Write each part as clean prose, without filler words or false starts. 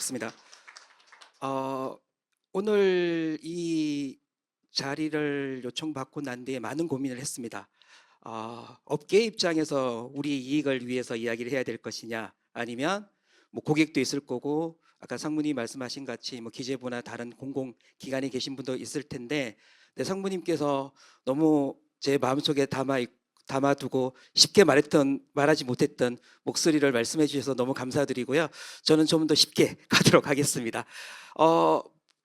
반갑습니다. 어, 오늘 이 자리를 요청받고 난 뒤에 많은 고민을 했습니다. 업계 입장에서 우리 이익을 위해서 이야기를 해야 될 것이냐, 아니면 뭐 고객도 있을 거고, 아까 상무님 말씀하신 같이 뭐 기재부나 다른 공공기관에 계신 분도 있을 텐데, 상무님께서 너무 제 마음속에 담아두고 쉽게 말하지 못했던 목소리를 말씀해 주셔서 너무 감사드리고요. 저는 좀 더 쉽게 가도록 하겠습니다. 어,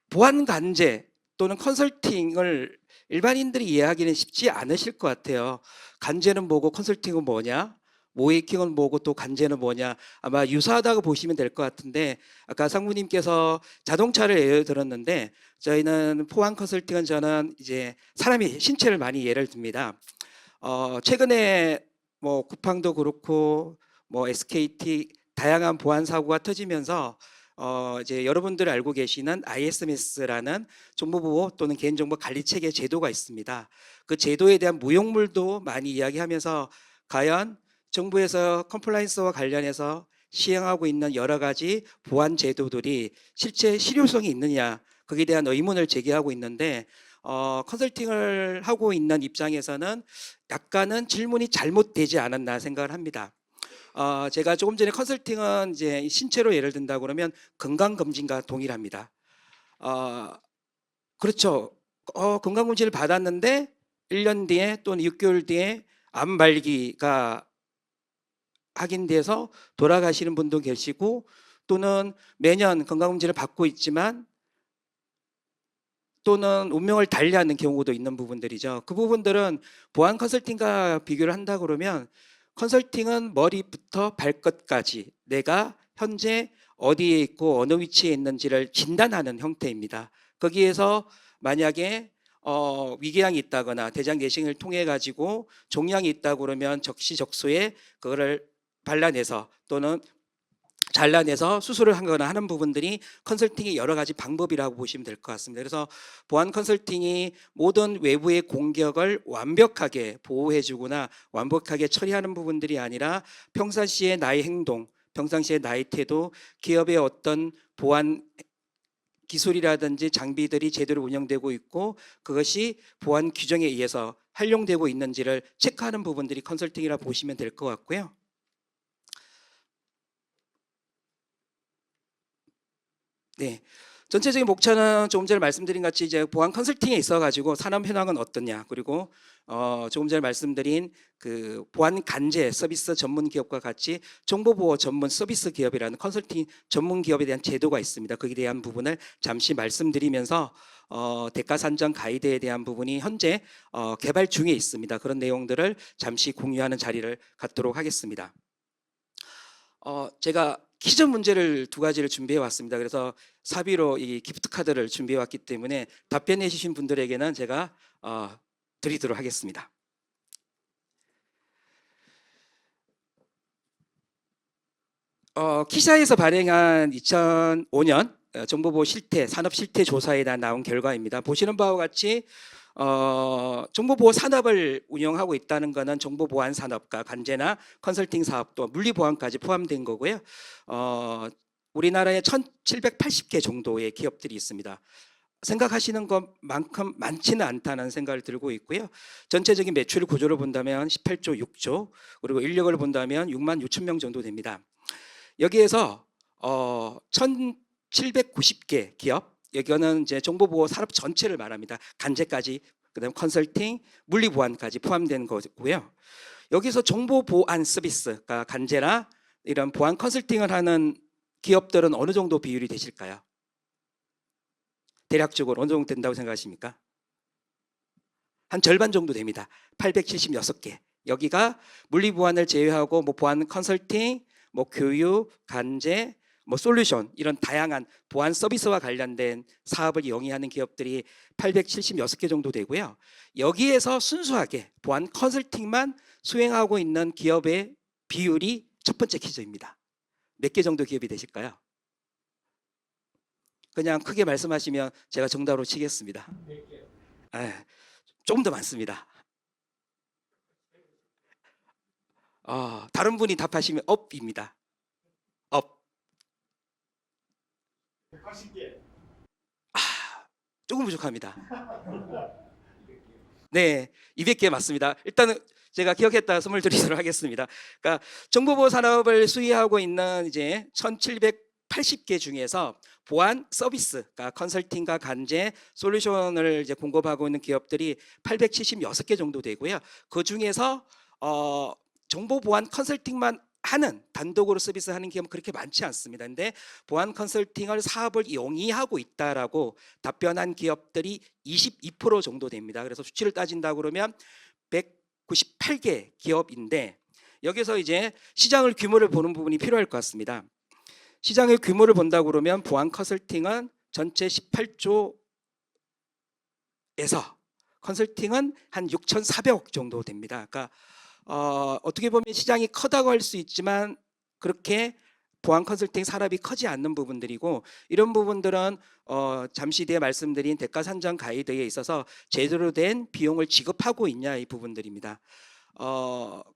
보안 관제 또는 컨설팅을 일반인들이 이해하기는 쉽지 않으실 것 같아요. 관제는 뭐고 컨설팅은 뭐냐? 모이킹은 뭐고 또 관제는 뭐냐? 아마 유사하다고 보시면 될 것 같은데, 아까 상무님께서 자동차를 예를 들었는데, 저희는 보안 컨설팅은 저는 이제 사람이 신체를 많이 예를 듭니다. 최근에 뭐 쿠팡도 그렇고 뭐 SKT 다양한 보안 사고가 터지면서 이제 여러분들 알고 계시는 ISMS라는 정보보호 또는 개인정보 관리 체계 제도가 있습니다. 그 제도에 대한 무용물도 많이 이야기하면서 과연 정부에서 컴플라이언스와 관련해서 시행하고 있는 여러 가지 보안 제도들이 실제 실효성이 있느냐, 거기에 대한 의문을 제기하고 있는데, 컨설팅을 하고 있는 입장에서는 약간은 질문이 잘못되지 않았나 생각을 합니다. 제가 조금 전에 컨설팅은 이제 신체로 예를 든다 그러면 건강검진과 동일합니다. 어, 그렇죠. 건강검진을 받았는데 1년 뒤에 또는 6개월 뒤에 암 말기가 확인돼서 돌아가시는 분도 계시고, 또는 매년 건강검진을 받고 있지만 또는 운명을 달리하는 경우도 있는 부분들이죠. 그 부분들은 보안 컨설팅과 비교를 한다 그러면, 컨설팅은 머리부터 발끝까지 내가 현재 어디에 있고 어느 위치에 있는지를 진단하는 형태입니다. 거기에서 만약에 위궤양이 있다거나 대장 내시경을 통해 가지고 종양이 있다 그러면 적시적소에 그거를 발라내서 또는 잘라내서 수술을 하거나 하는 부분들이 컨설팅의 여러 가지 방법이라고 보시면 될 것 같습니다. 그래서 보안 컨설팅이 모든 외부의 공격을 완벽하게 보호해주거나 완벽하게 처리하는 부분들이 아니라 평상시의 나의 행동, 평상시의 나의 태도, 기업의 어떤 보안 기술이라든지 장비들이 제대로 운영되고 있고 그것이 보안 규정에 의해서 활용되고 있는지를 체크하는 부분들이 컨설팅이라 보시면 될 것 같고요. 네. 전체적인 목차는 조금 전에 말씀드린 같이 이제 보안 컨설팅에 있어가지고 산업 현황은 어떠냐, 그리고 조금 전에 말씀드린 그 보안 간제 서비스 전문 기업과 같이 정보보호 전문 서비스 기업이라는 컨설팅 전문 기업에 대한 제도가 있습니다. 거기에 대한 부분을 잠시 말씀드리면서 대가 산정 가이드에 대한 부분이 현재 개발 중에 있습니다. 그런 내용들을 잠시 공유하는 자리를 갖도록 하겠습니다. 제가 퀴즈 문제를 두 가지를 준비해 왔습니다. 그래서 사비로 이 기프트 카드를 준비해 왔기 때문에 답변해 주신 분들에게는 제가 드리도록 하겠습니다. 키사에서 발행한 2005년 정보보호 실태, 산업 실태 조사에 나온 결과입니다. 보시는 바와 같이 정보보호 산업을 운영하고 있다는 것은 정보보안 산업과 관제나 컨설팅 사업 또 물리보안까지 포함된 거고요. 우리나라에 1780개 정도의 기업들이 있습니다. 생각하시는 것만큼 많지는 않다는 생각을 들고 있고요. 전체적인 매출 구조를 본다면 18조 6조, 그리고 인력을 본다면 6만 6천 명 정도 됩니다. 여기에서 1790개 기업, 여기는 이제 정보보호 산업 전체를 말합니다. 간제까지, 그다음 컨설팅, 물리보안까지 포함된 거고요. 여기서 정보보안 서비스가 간제나 이런 보안 컨설팅을 하는 기업들은 어느 정도 비율이 되실까요? 대략적으로 어느 정도 된다고 생각하십니까? 한 절반 정도 됩니다. 876개. 여기가 물리보안을 제외하고 뭐 보안 컨설팅, 뭐 교육, 간제, 뭐 솔루션, 이런 다양한 보안 서비스와 관련된 사업을 영위하는 기업들이 876개 정도 되고요. 여기에서 순수하게 보안 컨설팅만 수행하고 있는 기업의 비율이 첫 번째 퀴즈입니다. 몇 개 정도 기업이 되실까요? 그냥 크게 말씀하시면 제가 정답으로 치겠습니다. 조금 더 많습니다. 다른 분이 답하시면 업입니다. 업. 180개. 조금 부족합니다. 네, 200개 맞습니다. 일단은 제가 기억했다 선물 드리도록 하겠습니다. 그러니까 정보보호 산업을 수행하고 있는 이제 1,780개 중에서 보안 서비스, 그러니까 컨설팅과 간제 솔루션을 이제 공급하고 있는 기업들이 876개 정도 되고요. 그 중에서 정보 보안 컨설팅만 하는 단독으로 서비스하는 기업은 그렇게 많지 않습니다. 근데 보안 컨설팅을 사업을 영위하고 있다라고 답변한 기업들이 22% 정도 됩니다. 그래서 수치를 따진다 그러면 198개 기업인데 여기서 이제 시장을 규모를 보는 부분이 필요할 것 같습니다. 시장의 규모를 본다 그러면 보안 컨설팅은 전체 18조에서 컨설팅은 한 6,400억 정도 됩니다. 그러니까 어떻게 보면 시장이 크다고 할 수 있지만 그렇게 보안 컨설팅 산업이 크지 않는 부분들이고 이런 부분들은 잠시 뒤에 말씀드린 대가 산정 가이드에 있어서 제대로 된 비용을 지급하고 있냐 이 부분들입니다.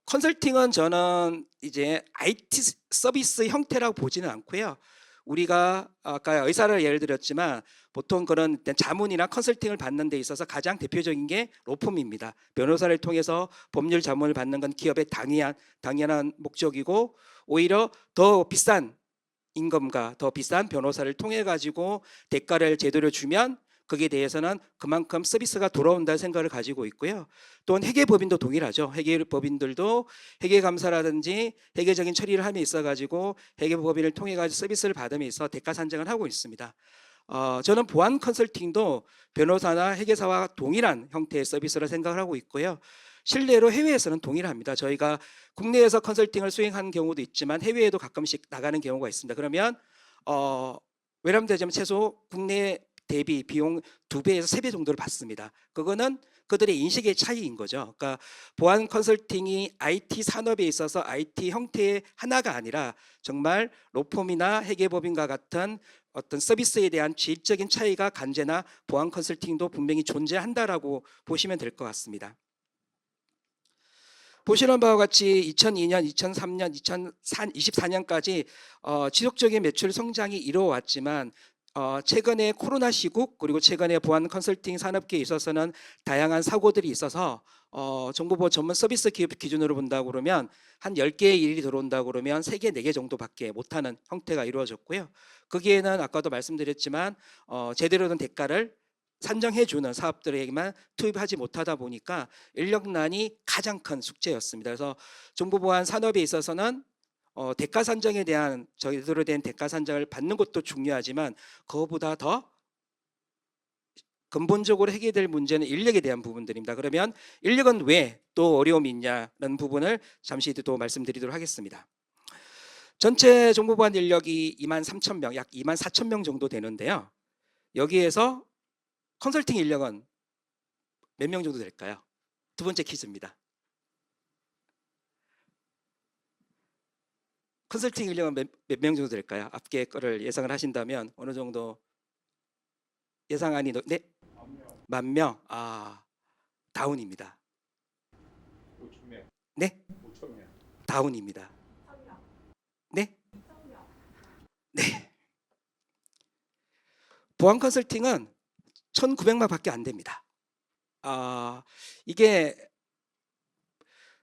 컨설팅은 저는 이제 IT 서비스 형태라고 보지는 않고요. 우리가 아까 의사를 예를 들었지만 보통 그런 자문이나 컨설팅을 받는 데 있어서 가장 대표적인 게 로펌입니다. 변호사를 통해서 법률 자문을 받는 건 기업의 당연한 목적이고 오히려 더 비싼 임금과 더 비싼 변호사를 통해 가지고 대가를 제대로 주면 거기에 대해서는 그만큼 서비스가 돌아온다는 생각을 가지고 있고요. 또한 회계법인도 동일하죠. 회계법인들도 회계감사라든지 회계적인 처리를 함에 있어 가지고 회계법인을 통해 가지고 서비스를 받음에 있어 대가 산정을 하고 있습니다. 저는 보안 컨설팅도 변호사나 회계사와 동일한 형태의 서비스를 생각을 하고 있고요. 실례로 해외에서는 동일합니다. 저희가 국내에서 컨설팅을 수행하는 경우도 있지만 해외에도 가끔씩 나가는 경우가 있습니다. 그러면 외람되자면 최소 국내 대비 비용 2배에서 3배 정도를 받습니다. 그거는 그들의 인식의 차이인 거죠. 그러니까 보안 컨설팅이 IT 산업에 있어서 IT 형태의 하나가 아니라 정말 로펌이나 회계법인과 같은 어떤 서비스에 대한 질적인 차이가 간제나 보안 컨설팅도 분명히 존재한다라고 보시면 될 것 같습니다. 보시는 바와 같이 2002년, 2003년, 2024년까지 지속적인 매출 성장이 이루어왔지만 최근에 코로나 시국 그리고 최근에 보안 컨설팅 산업계에 있어서는 다양한 사고들이 있어서 정보보호 전문 서비스 기업 기준으로 본다고 그러면 한 10개의 일이 들어온다고 그러면 3개, 4개 정도밖에 못하는 형태가 이루어졌고요. 거기에는 아까도 말씀드렸지만 제대로 된 대가를 산정해주는 사업들에게만 투입하지 못하다 보니까 인력난이 가장 큰 숙제였습니다. 그래서 정보보안 산업에 있어서는 대가 산정에 대한 제대로 된 대가 산정을 받는 것도 중요하지만 그거보다 더 근본적으로 해결될 문제는 인력에 대한 부분들입니다. 그러면 인력은 왜 또 어려움이 있냐는 부분을 잠시 또 말씀드리도록 하겠습니다. 전체 정보보안 인력이 23,000명, 약 24,000명 정도 되는데요. 여기에서 컨설팅 인력은 몇 명 정도 될까요? 두 번째 퀴즈입니다. 컨설팅 인력은 몇 명 정도 될까요? 앞에 거를 예상을 하신다면 어느 정도 예상안이 네? 10,000명. 다운입니다. 5,000명. 네? 5,000명. 다운입니다. 네? 네. 보안 컨설팅은 1,900명밖에 안 됩니다. 이게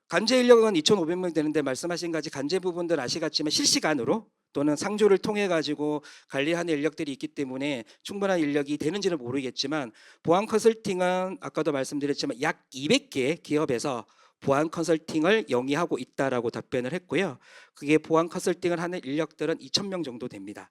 간제 인력은 2,500명 되는데 말씀하신 가지 간제 부분들 아시겠지만 실시간으로 또는 상조를 통해 가지고 관리하는 인력들이 있기 때문에 충분한 인력이 되는지는 모르겠지만 보안 컨설팅은 아까도 말씀드렸지만 약 200개 기업에서 보안 컨설팅을 영위하고 있다라고 답변을 했고요. 그게 보안 컨설팅을 하는 인력들은 2,000명 정도 됩니다.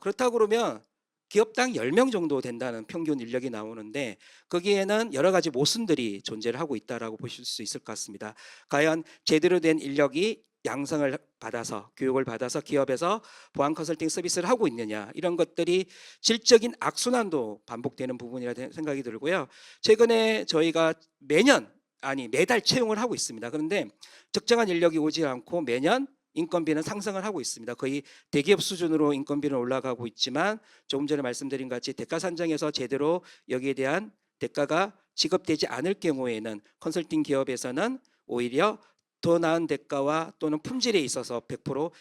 그렇다고 그러면 기업당 10명 정도 된다는 평균 인력이 나오는데 거기에는 여러 가지 모순들이 존재를 하고 있다라고 보실 수 있을 것 같습니다. 과연 제대로 된 인력이 양성을 받아서 교육을 받아서 기업에서 보안 컨설팅 서비스를 하고 있느냐 이런 것들이 질적인 악순환도 반복되는 부분이라 생각이 들고요. 최근에 저희가 매달 채용을 하고 있습니다. 그런데 적정한 인력이 오지 않고 매년 인건비는 상승을 하고 있습니다. 거의 대기업 수준으로 인건비는 올라가고 있지만 조금 전에 말씀드린 같이 대가 산정에서 제대로 여기에 대한 대가가 지급되지 않을 경우에는 컨설팅 기업에서는 오히려 더 나은 대가와 또는 품질에 있어서 100%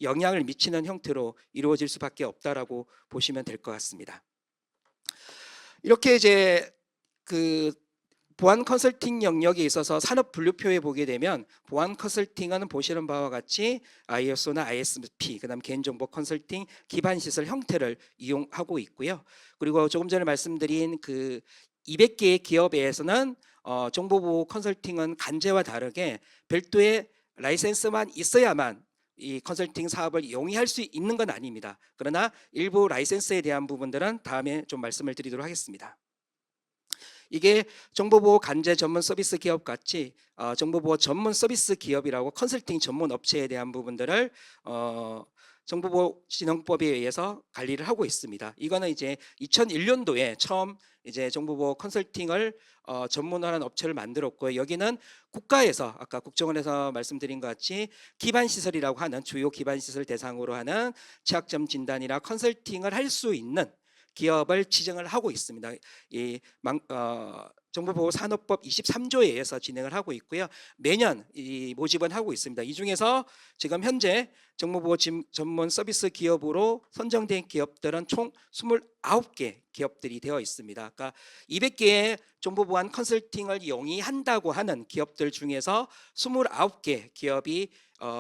영향을 미치는 형태로 이루어질 수밖에 없다라고 보시면 될 것 같습니다. 이렇게 이제 그 보안 컨설팅 영역에 있어서 산업 분류표에 보게 되면 보안 컨설팅은 보시는 바와 같이 ISO나 ISP, 그다음 개인정보 컨설팅 기반 시설 형태를 이용하고 있고요. 그리고 조금 전에 말씀드린 그 200개의 기업에서는 정보보호 컨설팅은 간제와 다르게 별도의 라이센스만 있어야만 이 컨설팅 사업을 용이할 수 있는 건 아닙니다. 그러나 일부 라이센스에 대한 부분들은 다음에 좀 말씀을 드리도록 하겠습니다. 이게 정보보호 간제 전문 서비스 기업 같이 정보보호 전문 서비스 기업이라고 컨설팅 전문 업체에 대한 부분들을 정보보호진흥법에 의해서 관리를 하고 있습니다. 이거는 이제 2001년도에 처음 이제 정보보호 컨설팅을 전문화하는 업체를 만들었고요. 여기는 국가에서 아까 국정원에서 말씀드린 것 같이 기반 시설이라고 하는 주요 기반 시설 대상으로 하는 취약점 진단이나 컨설팅을 할 수 있는 기업을 지정을 하고 있습니다. 이 정보보호산업법 23조에 의해서 진행을 하고 있고요. 매년 이 모집은 하고 있습니다. 이 중에서 지금 현재 정보보호 전문 서비스 기업으로 선정된 기업들은 총 29개 기업들이 되어 있습니다. 그러니까 200개의 정보보안 컨설팅을 용이한다고 하는 기업들 중에서 29개 기업이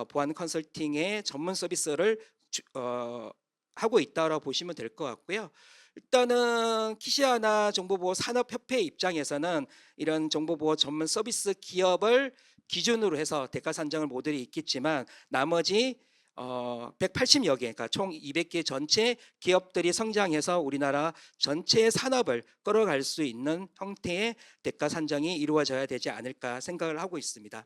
보안 컨설팅의 전문 서비스를 하고 있다고 보시면 될 것 같고요. 일단은 키시아나 정보보호 산업협회 입장에서는 이런 정보보호 전문 서비스 기업을 기준으로 해서 대가 산정을 모델이 있겠지만 나머지 180여 개, 그러니까 총 200개 전체 기업들이 성장해서 우리나라 전체의 산업을 끌어갈 수 있는 형태의 대가 산정이 이루어져야 되지 않을까 생각을 하고 있습니다.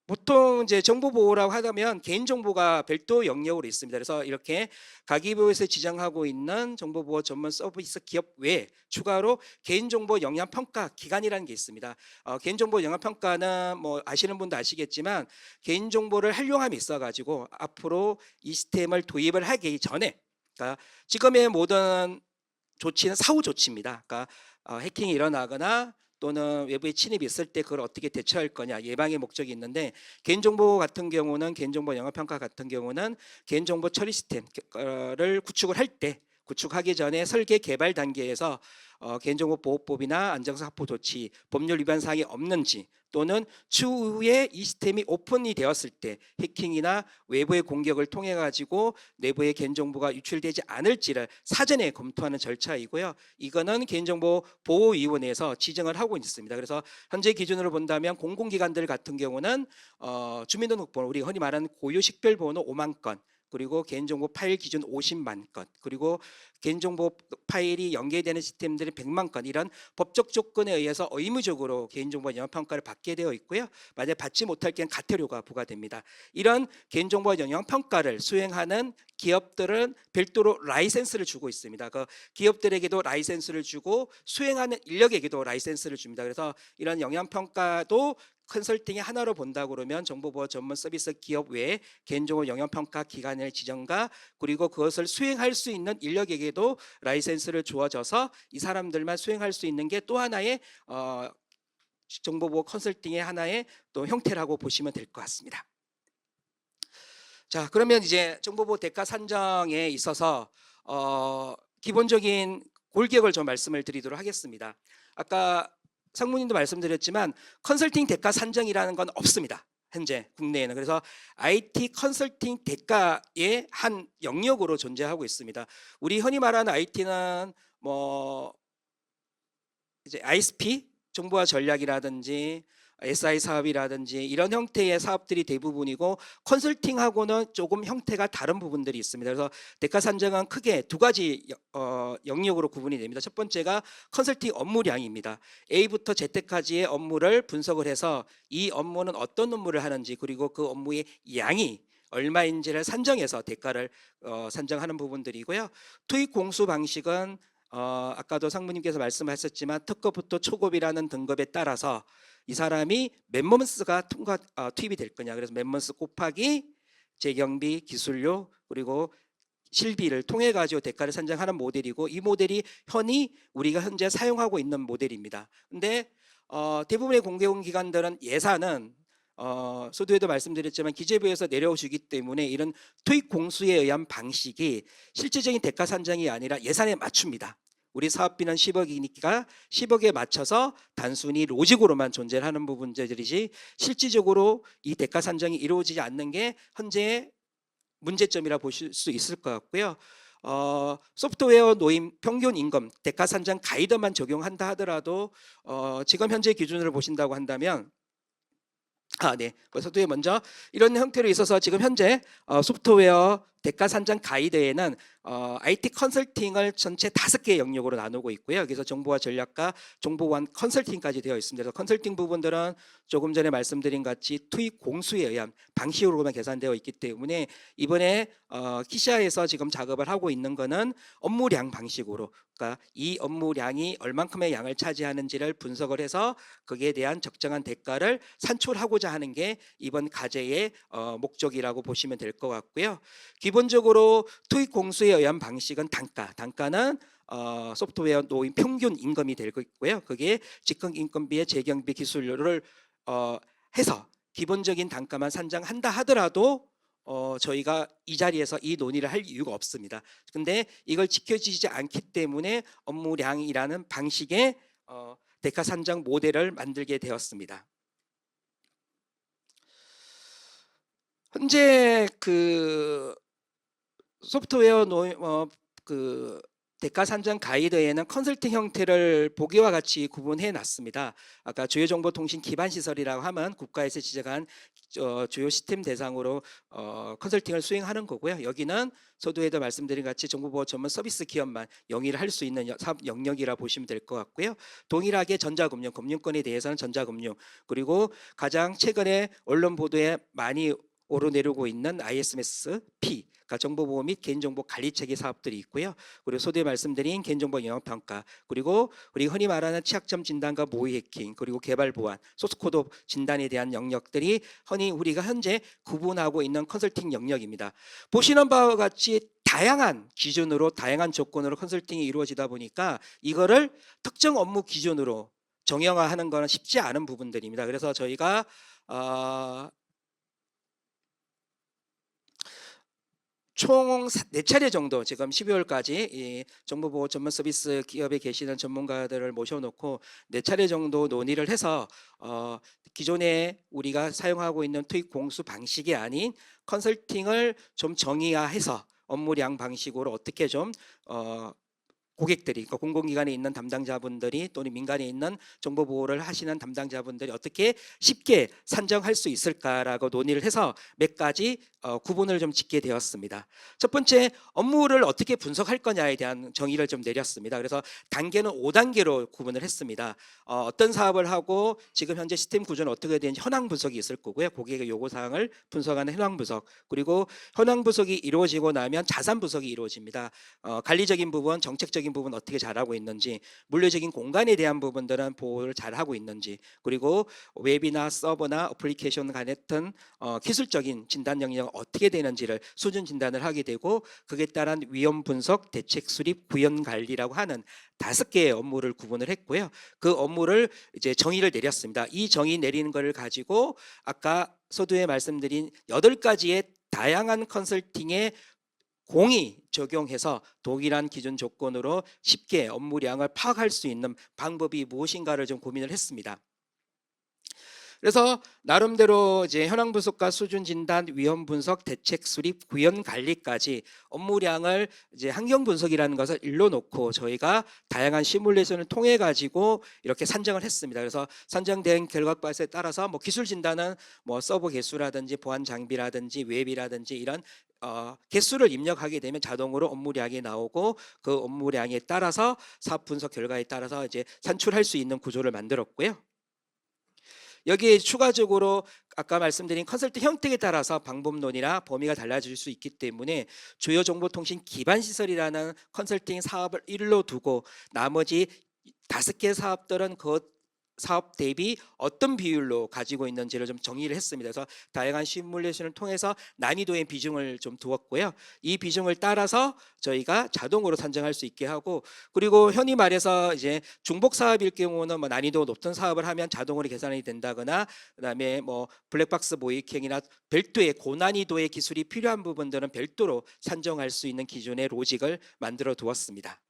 보통 이제 정보 보호라고 하다면 개인 정보가 별도 영역으로 있습니다. 그래서 이렇게 가기부에서 지정하고 있는 정보 보호 전문 서비스 기업 외에 추가로 개인 정보 영향 평가 기관이라는 게 있습니다. 개인 정보 영향 평가는 뭐 아시는 분도 아시겠지만 개인 정보를 활용함이 있어가지고 앞으로 이 시스템을 도입을 하기 전에, 그러니까 지금의 모든 조치는 사후 조치입니다. 그러니까 해킹이 일어나거나 또는 외부의 침입이 있을 때 그걸 어떻게 대처할 거냐, 예방의 목적이 있는데, 개인정보 같은 경우는 개인정보 영향평가 같은 경우는 개인정보 처리 시스템을 구축을 할 때 구축하기 전에 설계 개발 단계에서 개인정보보호법이나 안정성 확보 조치, 법률 위반 사항이 없는지, 또는 추후에 이 시스템이 오픈이 되었을 때 해킹이나 외부의 공격을 통해 가지고 내부의 개인정보가 유출되지 않을지를 사전에 검토하는 절차이고요. 이거는 개인정보보호위원회에서 지정을 하고 있습니다. 그래서 현재 기준으로 본다면 공공기관들 같은 경우는 주민등록번호, 우리 흔히 말하는 고유식별번호 5만 건, 그리고 개인정보 파일 기준 50만 건, 그리고 개인정보 파일이 연계되는 시스템들이 100만 건, 이런 법적 조건에 의해서 의무적으로 개인정보 영향평가를 받게 되어 있고요. 만약 받지 못할 경우 과태료가 부과됩니다. 이런 개인정보 영향평가를 수행하는 기업들은 별도로 라이센스를 주고 있습니다. 그 기업들에게도 라이센스를 주고 수행하는 인력에게도 라이센스를 줍니다. 그래서 이런 영향평가도 컨설팅의 하나로 본다고 그러면 정보보호 전문 서비스 기업 외에 개인정보 영향평가 기관의 지정과 그리고 그것을 수행할 수 있는 인력에게도 라이센스를 주어져서 이 사람들만 수행할 수 있는 게 또 하나의 정보보호 컨설팅의 하나의 또 형태라고 보시면 될 것 같습니다. 자, 그러면 이제 정보보호 대가 산정에 있어서 기본적인 골격을 좀 말씀을 드리도록 하겠습니다. 아까 상무님도 말씀드렸지만 컨설팅 대가 산정이라는 건 없습니다. 현재 국내에는. 그래서 IT 컨설팅 대가의 한 영역으로 존재하고 있습니다. 우리 흔히 말하는 IT는 뭐 이제 ISP, 정보화 전략이라든지 SI 사업이라든지 이런 형태의 사업들이 대부분이고, 컨설팅하고는 조금 형태가 다른 부분들이 있습니다. 그래서 대가 산정은 크게 두 가지 영역으로 구분이 됩니다. 첫 번째가 컨설팅 업무량입니다. A부터 Z까지의 업무를 분석을 해서 이 업무는 어떤 업무를 하는지, 그리고 그 업무의 양이 얼마인지를 산정해서 대가를 산정하는 부분들이고요. 투입 공수 방식은 아까도 상무님께서 말씀하셨지만 특급부터 초급이라는 등급에 따라서 이 사람이 몇 months가 투입이 될 거냐, 그래서 몇 months 곱하기 재경비, 기술료, 그리고 실비를 통해 가지고 대가를 산정하는 모델이고, 이 모델이 흔히 우리가 현재 사용하고 있는 모델입니다. 근데 대부분의 공공기관들은 예산은 서두에도 말씀드렸지만 기재부에서 내려오시기 때문에 이런 투입 공수에 의한 방식이 실질적인 대가 산정이 아니라 예산에 맞춥니다. 우리 사업비는 10억이니까 10억에 맞춰서 단순히 로직으로만 존재하는 부분들이지 실질적으로 이 대가 산정이 이루어지지 않는 게 현재의 문제점이라 보실 수 있을 것 같고요. 소프트웨어 노임 평균 임금 대가 산정 가이드만 적용한다 하더라도 지금 현재 기준으로 보신다고 한다면 네. 소프트웨어 먼저 이런 형태로 있어서 지금 현재 소프트웨어 대가 산정 가이드에는 IT 컨설팅을 전체 5개의 영역으로 나누고 있고요. 여기서 정보화 전략과 정보화 컨설팅까지 되어 있습니다. 그래서 컨설팅 부분들은 조금 전에 말씀드린 같이 투입 공수에 의한 방식으로만 계산되어 있기 때문에 이번에 키샤에서 지금 작업을 하고 있는 거는 업무량 방식으로, 그러니까 이 업무량이 얼만큼의 양을 차지하는지를 분석을 해서 거기에 대한 적정한 대가를 산출하고자 하는 게 이번 과제의 목적이라고 보시면 될 것 같고요. 기본적으로 투입 공수에 의한 방식은 단가는 소프트웨어 노임 평균 임금이 되고 있고요. 그게 직행 인건비의 재경비 기술료를 해서 기본적인 단가만 산정한다 하더라도 저희가 이 자리에서 이 논의를 할 이유가 없습니다. 근데 이걸 지켜지지 않기 때문에 업무량이라는 방식의 대가 산정 모델을 만들게 되었습니다. 현재 그 소프트웨어 그 대가 산정 가이드에는 컨설팅 형태를 보기와 같이 구분해 놨습니다. 아까 주요정보통신 기반 시설이라고 하면 국가에서 지정한 주요 시스템 대상으로 컨설팅을 수행하는 거고요. 여기는 서두에도 말씀드린 같이 정보보호 전문 서비스 기업만 영위를 할 수 있는 사업 영역이라 보시면 될 것 같고요. 동일하게 전자금융, 금융권에 대해서는 전자금융, 그리고 가장 최근에 언론 보도에 많이 오르내리고 있는 ISMS-P, 그러니까 정보보호 및 개인정보 관리체계 사업들이 있고요. 그리고 소두에 말씀드린 개인정보 영역평가, 그리고 우리 흔히 말하는 취약점 진단과 모의 해킹, 그리고 개발 보안, 소스코드 진단에 대한 영역들이 흔히 우리가 현재 구분하고 있는 컨설팅 영역입니다. 보시는 바와 같이 다양한 기준으로 다양한 조건으로 컨설팅이 이루어지다 보니까 이거를 특정 업무 기준으로 정형화하는 것은 쉽지 않은 부분들입니다. 그래서 저희가 총 4차례 정도 지금 12월까지 이 정보보호 전문 서비스 기업에 계시는 전문가들을 모셔놓고 4차례 정도 논의를 해서 기존에 우리가 사용하고 있는 투입 공수 방식이 아닌 컨설팅을 좀 정의화해서 업무량 방식으로 어떻게 좀 고객들이, 그러니까 공공기관에 있는 담당자분들이 또는 민간에 있는 정보보호를 하시는 담당자분들이 어떻게 쉽게 산정할 수 있을까라고 논의를 해서 몇 가지 구분을 좀 짓게 되었습니다. 첫 번째, 업무를 어떻게 분석할 거냐에 대한 정의를 좀 내렸습니다. 그래서 단계는 5단계로 구분을 했습니다. 어떤 사업을 하고 지금 현재 시스템 구조는 어떻게 되는지 현황 분석이 있을 거고요. 고객의 요구사항을 분석하는 현황 분석, 그리고 현황 분석이 이루어지고 나면 자산 분석이 이루어집니다. 관리적인 부분, 정책적인 부분 어떻게 잘하고 있는지, 물리적인 공간에 대한 부분들은 보호를 잘하고 있는지, 그리고 웹이나 서버나 어플리케이션 간의 어떤 기술적인 진단 영역은 어떻게 되는지를 수준 진단을 하게 되고, 그에 따른 위험 분석, 대책 수립, 구현 관리라고 하는 5개의 업무를 구분을 했고요. 그 업무를 이제 정의를 내렸습니다. 이 정의 내리는 것을 가지고 아까 서두에 말씀드린 8가지의 다양한 컨설팅의 공이 적용해서 동일한 기준 조건으로 쉽게 업무량을 파악할 수 있는 방법이 무엇인가를 좀 고민을 했습니다. 그래서 나름대로 이제 현황 분석과 수준 진단, 위험 분석, 대책 수립, 구현 관리까지 업무량을 이제 환경 분석이라는 것을 일로 놓고 저희가 다양한 시뮬레이션을 통해 가지고 이렇게 산정을 했습니다. 그래서 산정된 결과값에 따라서 뭐 기술 진단은 뭐 서버 개수라든지 보안 장비라든지 웹이라든지 이런 개수를 입력하게 되면 자동으로 업무량이 나오고 그 업무량에 따라서 사업 분석 결과에 따라서 이제 산출할 수 있는 구조를 만들었고요. 여기에 추가적으로 아까 말씀드린 컨설팅 형태에 따라서 방법론이나 범위가 달라질 수 있기 때문에 주요 정보통신 기반 시설이라는 컨설팅 사업을 일로 두고 나머지 5개 사업들은 그 사업 대비 어떤 비율로 가지고 있는지를 좀 정의를 했습니다. 그래서 다양한 시뮬레이션을 통해서 난이도의 비중을 좀 두었고요. 이 비중을 따라서 저희가 자동으로 산정할 수 있게 하고, 그리고 흔히 말해서 이제 중복 사업일 경우는 뭐 난이도 높은 사업을 하면 자동으로 계산이 된다거나, 그다음에 뭐 블랙박스 모의행이나 별도의 고난이도의 기술이 필요한 부분들은 별도로 산정할 수 있는 기준의 로직을 만들어 두었습니다.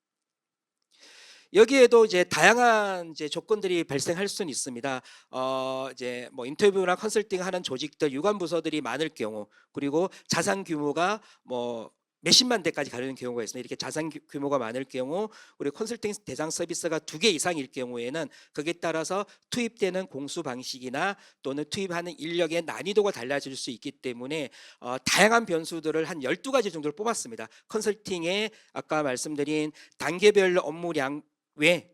여기에도 이제 다양한 이제 조건들이 발생할 수는 있습니다. 이제 뭐 인터뷰나 컨설팅 하는 조직들, 유관 부서들이 많을 경우, 그리고 자산 규모가 뭐 몇십만 대까지 가는 경우가 있습니다. 이렇게 자산 규모가 많을 경우, 그리고 컨설팅 대상 서비스가 2개 이상일 경우에는 거기에 따라서 투입되는 공수 방식이나 또는 투입하는 인력의 난이도가 달라질 수 있기 때문에 다양한 변수들을 한 12가지 정도를 뽑았습니다. 컨설팅의 아까 말씀드린 단계별 업무량 외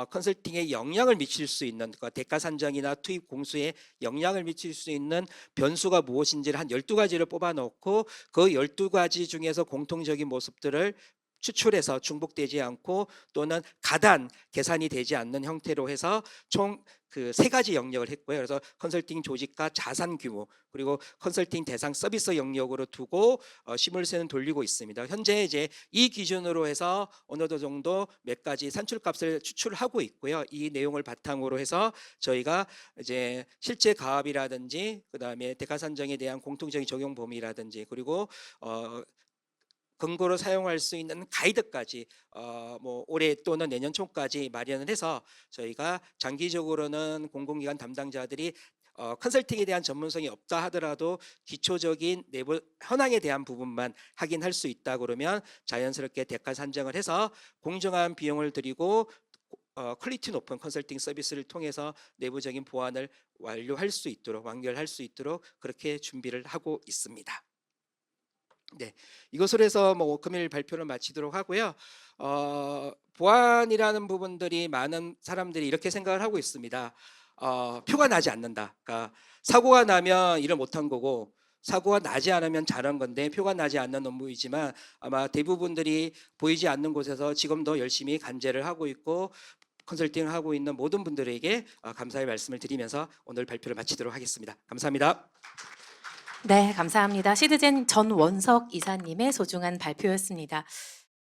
컨설팅에 영향을 미칠 수 있는, 그러니까 대가 산정이나 투입 공수에 영향을 미칠 수 있는 변수가 무엇인지를 한 12가지를 뽑아 놓고, 그 12가지 중에서 공통적인 모습들을 추출해서 중복되지 않고 또는 가단 계산이 되지 않는 형태로 해서 총 그 3가지 영역을 했고요. 그래서 컨설팅 조직과 자산 규모, 그리고 컨설팅 대상 서비스 영역으로 두고 시뮬레이션을 돌리고 있습니다. 현재 이제 이 기준으로 해서 어느 정도 몇 가지 산출값을 추출하고 있고요. 이 내용을 바탕으로 해서 저희가 이제 실제 가압이라든지, 그다음에 대가 산정에 대한 공통적인 적용 범위라든지, 그리고 근거로 사용할 수 있는 가이드까지 뭐 올해 또는 내년 초까지 마련을 해서 저희가 장기적으로는 공공기관 담당자들이 컨설팅에 대한 전문성이 없다 하더라도 기초적인 내부 현황에 대한 부분만 확인할 수 있다 그러면 자연스럽게 대가 산정을 해서 공정한 비용을 들이고 퀄리티 높은 컨설팅 서비스를 통해서 내부적인 보완을 완료할 수 있도록, 완결할 수 있도록 그렇게 준비를 하고 있습니다. 네, 이것으로 해서 뭐 금일 발표를 마치도록 하고요. 보안이라는 부분들이 많은 사람들이 이렇게 생각을 하고 있습니다. 표가 나지 않는다. 그러니까 사고가 나면 일을 못한 거고, 사고가 나지 않으면 잘한 건데 표가 나지 않는 업무이지만, 아마 대부분들이 보이지 않는 곳에서 지금도 열심히 간제를 하고 있고 컨설팅을 하고 있는 모든 분들에게 감사의 말씀을 드리면서 오늘 발표를 마치도록 하겠습니다. 감사합니다. 네, 감사합니다. 시드젠 전원석 이사님의 소중한 발표였습니다.